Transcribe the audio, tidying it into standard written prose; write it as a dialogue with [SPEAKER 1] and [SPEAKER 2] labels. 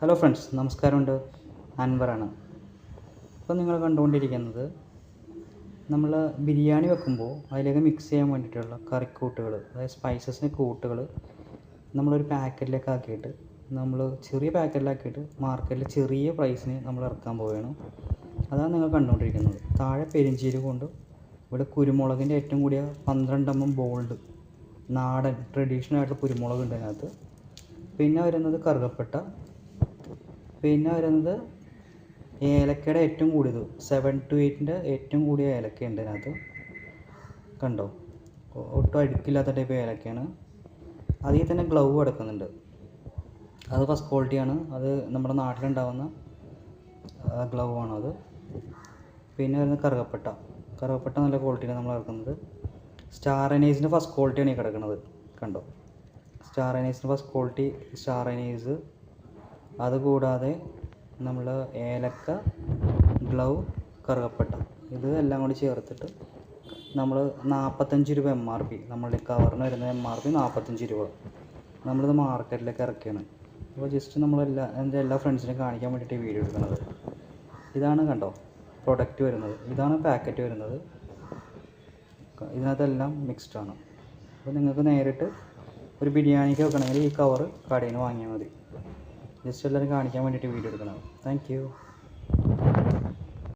[SPEAKER 1] Hello friends, നമസ്കാരമുണ്ട്. അൻവറാണ്. ഇപ്പോൾ നിങ്ങൾ കണ്ടുകൊണ്ടിരിക്കുന്നത് നമ്മൾ ബിരിയാണി വെക്കുമ്പോൾ അതിലേക്ക് മിക്സ് ചെയ്യാൻ വേണ്ടിയിട്ടുള്ള കറിക്കൂട്ടുകൾ, അതായത് സ്പൈസസിന് കൂട്ടുകൾ നമ്മളൊരു പാക്കറ്റിലേക്ക് ആക്കിയിട്ട് ചെറിയ പാക്കറ്റിലാക്കിയിട്ട് മാർക്കറ്റിൽ ചെറിയ പ്രൈസിന് നമ്മൾ ഇറക്കാൻ പോവുകയാണ്. അതാണ് നിങ്ങൾ കണ്ടുകൊണ്ടിരിക്കുന്നത്. താഴെ പെരിഞ്ചീരകമുണ്ട്, ഇവിടെ കുരുമുളകിൻ്റെ ഏറ്റവും കൂടിയ 12mm ബോൾഡ് നാടൻ ട്രഡീഷണൽ ആയിട്ടുള്ള കുരുമുളക് ഉണ്ട് അതിനകത്ത്. പിന്നെ വരുന്നത് കറുകപ്പട്ട, പിന്നെ വരുന്നത് ഏലക്കയുടെ ഏറ്റവും കൂടിയത് 7 to 8 ഏറ്റവും കൂടിയ ഏലക്കയുണ്ട് അതിനകത്ത്. കണ്ടോ, ഒട്ടും അടുക്കില്ലാത്ത ടൈപ്പ് ഏലക്കയാണ്. അതിൽ തന്നെ ഗ്ലൗ അടക്കുന്നുണ്ട്, അത് ഫസ്റ്റ് ക്വാളിറ്റിയാണ്. അത് നമ്മുടെ നാട്ടിലുണ്ടാകുന്ന ഗ്ലൗ ആണത്. പിന്നെ വരുന്നത് കറുകപ്പട്ട നല്ല ക്വാളിറ്റിയാണ് നമ്മൾ ഇറക്കുന്നത്. സ്റ്റാർ അനീസിൻ്റെ ഫസ്റ്റ് ക്വാളിറ്റിയാണ് ഈ കിടക്കുന്നത്. കണ്ടോ, സ്റ്റാർ അനീസിൻ്റെ ഫസ്റ്റ് ക്വാളിറ്റി സ്റ്റാർ അനീസ്. അതുകൂടാതെ നമ്മൾ ഏലക്ക, ഗ്ലൗ, കറുകപ്പട്ട ഇത് എല്ലാം കൂടി ചേർത്തിട്ട് നമ്മൾ 45 രൂപ MRP, നമ്മളുടെ കവറിന് വരുന്ന MRP 45 രൂപ. നമ്മളിത് മാർക്കറ്റിലേക്ക് ഇറക്കിയാണ്. അപ്പോൾ ജസ്റ്റ് എൻ്റെ എല്ലാ ഫ്രണ്ട്സിനും കാണിക്കാൻ വേണ്ടിയിട്ട് വീഡിയോ എടുക്കുന്നത്. ഇതാണ് കണ്ടോ പ്രൊഡക്റ്റ് വരുന്നത്, ഇതാണ് പാക്കറ്റ് വരുന്നത്. ഇതിനകത്തെല്ലാം മിക്സ്ഡ് ആണ്. അപ്പോൾ നിങ്ങൾക്ക് നേരിട്ട് ഒരു ബിരിയാണിക്ക് വെക്കണമെങ്കിൽ ഈ കവറ് കടയിൽ നിന്ന് വാങ്ങിയാൽ മതി. ജസ്റ്റ് എല്ലാവരും കാണിക്കാൻ വേണ്ടിയിട്ട് വീഡിയോ എടുക്കണം. Thank you.